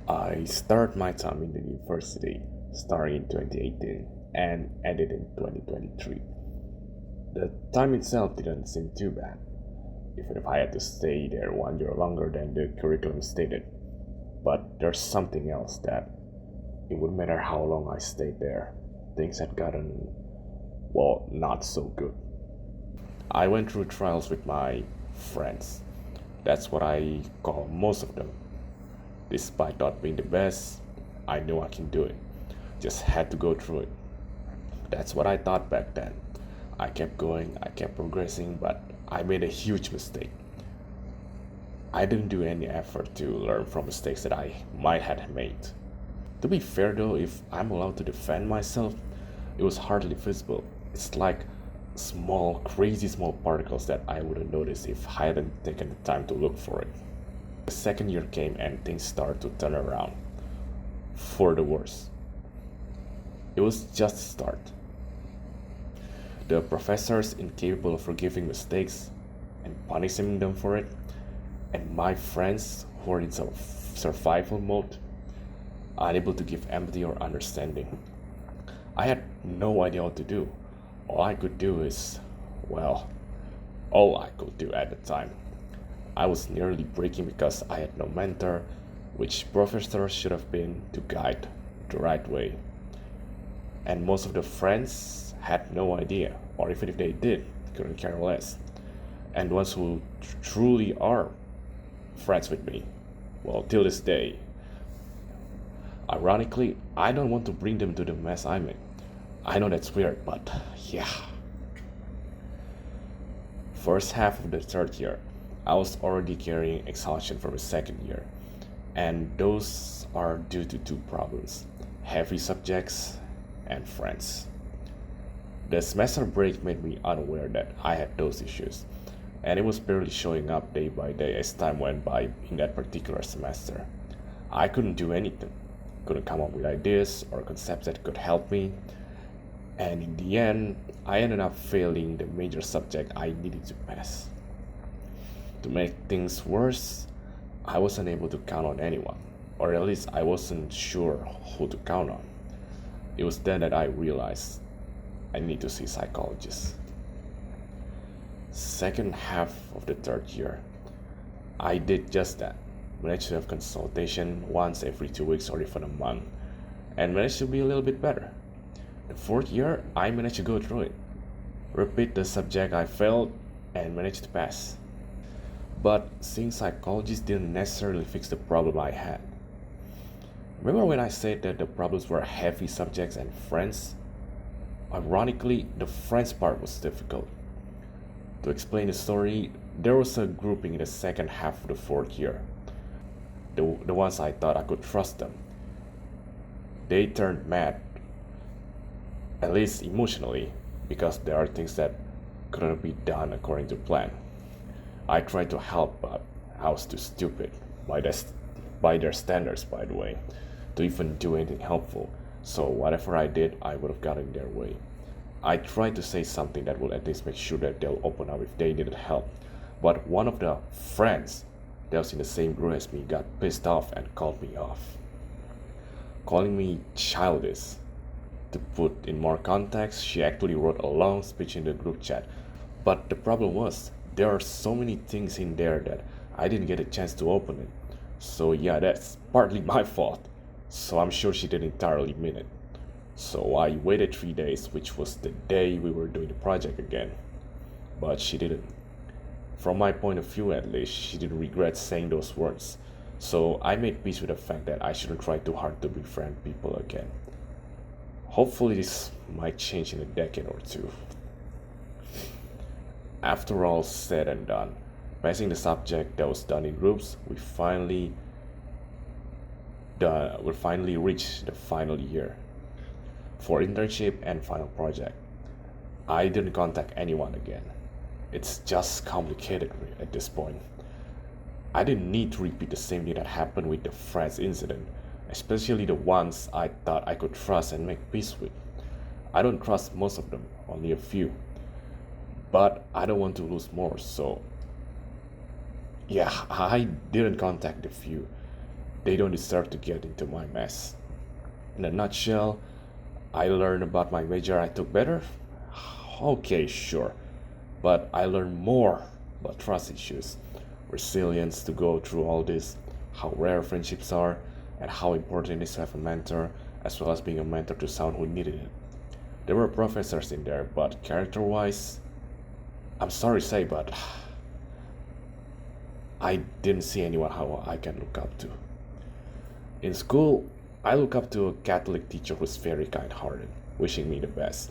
I started my time in the university starting in 2018 and ended in 2023. The time itself didn't seem too bad, even if I had to stay there 1 year longer than the curriculum stated. But there's something else that it wouldn't matter how long I stayed there, things had gotten, well, not so good. I went through trials with my friends. That's what I call most of them. Despite not being the best, I knew I can do it. Just had to go through it. That's what I thought back then. I kept going, I kept progressing, but I made a huge mistake. I didn't do any effort to learn from mistakes that I might have made. To be fair though, if I'm allowed to defend myself, it was hardly visible. It's like small, crazy small particles that I wouldn't notice if I hadn't taken the time to look for it. The second year came and things started to turn around. For the worse. It was just a start. The professors incapable of forgiving mistakes and punishing them for it, and my friends who are in survival mode, unable to give empathy or understanding. I had no idea what to do. All I could do is, well, all I could do at the time. I was nearly breaking because I had no mentor, which professor should have been to guide the right way. And most of the friends had no idea, or even if they did, couldn't care less. And ones who truly are friends with me, well, till this day, ironically, I don't want to bring them to the mess I'm in. I know that's weird, but yeah. First half of the third year, I was already carrying exhaustion from the second year, and those are due to two problems: heavy subjects and friends. The semester break made me unaware that I had those issues, and it was barely showing up day by day as time went by in that particular semester. I couldn't do anything, couldn't come up with ideas or concepts that could help me, and in the end, I ended up failing the major subject I needed to pass. To make things worse, I wasn't able to count on anyone, or at least I wasn't sure who to count on. It was then that I realized I need to see a psychologist. Second half of the third year, I did just that. Managed to have consultation once every 2 weeks or even a month, and managed to be a little bit better. The fourth year, I managed to go through it, repeat the subject I failed, and managed to pass. But seeing psychologists didn't necessarily fix the problem I had. Remember when I said that the problems were heavy subjects and friends? Ironically, the friends part was difficult. To explain the story, there was a grouping in the second half of the fourth year. The ones I thought I could trust them. They turned mad, at least emotionally, because there are things that couldn't be done according to plan. I tried to help, but I was too stupid by, by their standards, by the way, to even do anything helpful. So whatever I did, I would have gotten their way. I tried to say something that would at least make sure that they'll open up if they needed help. But one of the friends that was in the same group as me got pissed off and called me off, calling me childish. To put in more context, she actually wrote a long speech in the group chat. But the problem was, there are so many things in there that I didn't get a chance to open it. So yeah, that's partly my fault. So I'm sure she didn't entirely mean it. So I waited 3 days, which was the day we were doing the project again. But she didn't. From my point of view at least, she didn't regret saying those words. So I made peace with the fact that I shouldn't try too hard to befriend people again. Hopefully this might change in a decade or two. After all said and done, passing the subject that was done in groups, we finally reached the final year for internship and final project. I didn't contact anyone again. It's just complicated at this point. I didn't need to repeat the same thing that happened with the friends incident, especially the ones I thought I could trust and make peace with. I don't trust most of them, only a few. But I don't want to lose more, so yeah, I didn't contact the few. They don't deserve to get into my mess. In a nutshell, I learned about my major I took better. Okay, sure. But I learned more about trust issues, resilience to go through all this, how rare friendships are, and how important it is to have a mentor, as well as being a mentor to someone who needed it. There were professors in there, but character wise, I'm sorry to say, but I didn't see anyone how I can look up to. In school, I look up to a Catholic teacher who's very kind hearted, wishing me the best.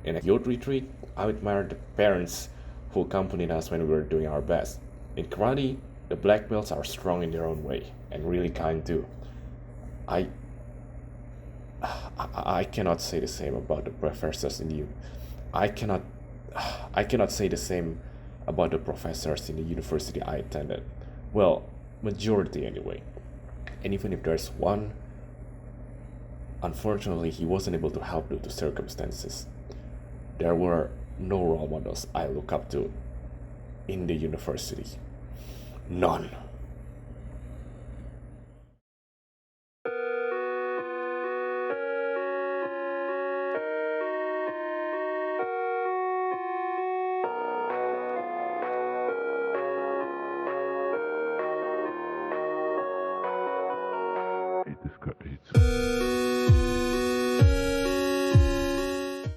In a youth retreat, I admired the parents who accompanied us when we were doing our best. In karate, the black belts are strong in their own way and really kind too. I I cannot say the same about the professors in the I cannot I cannot say the same about the professors in the university I attended. Well, majority anyway. And even if there's one, unfortunately he wasn't able to help due to circumstances. There were no role models I look up to in the university. None. It discouraged.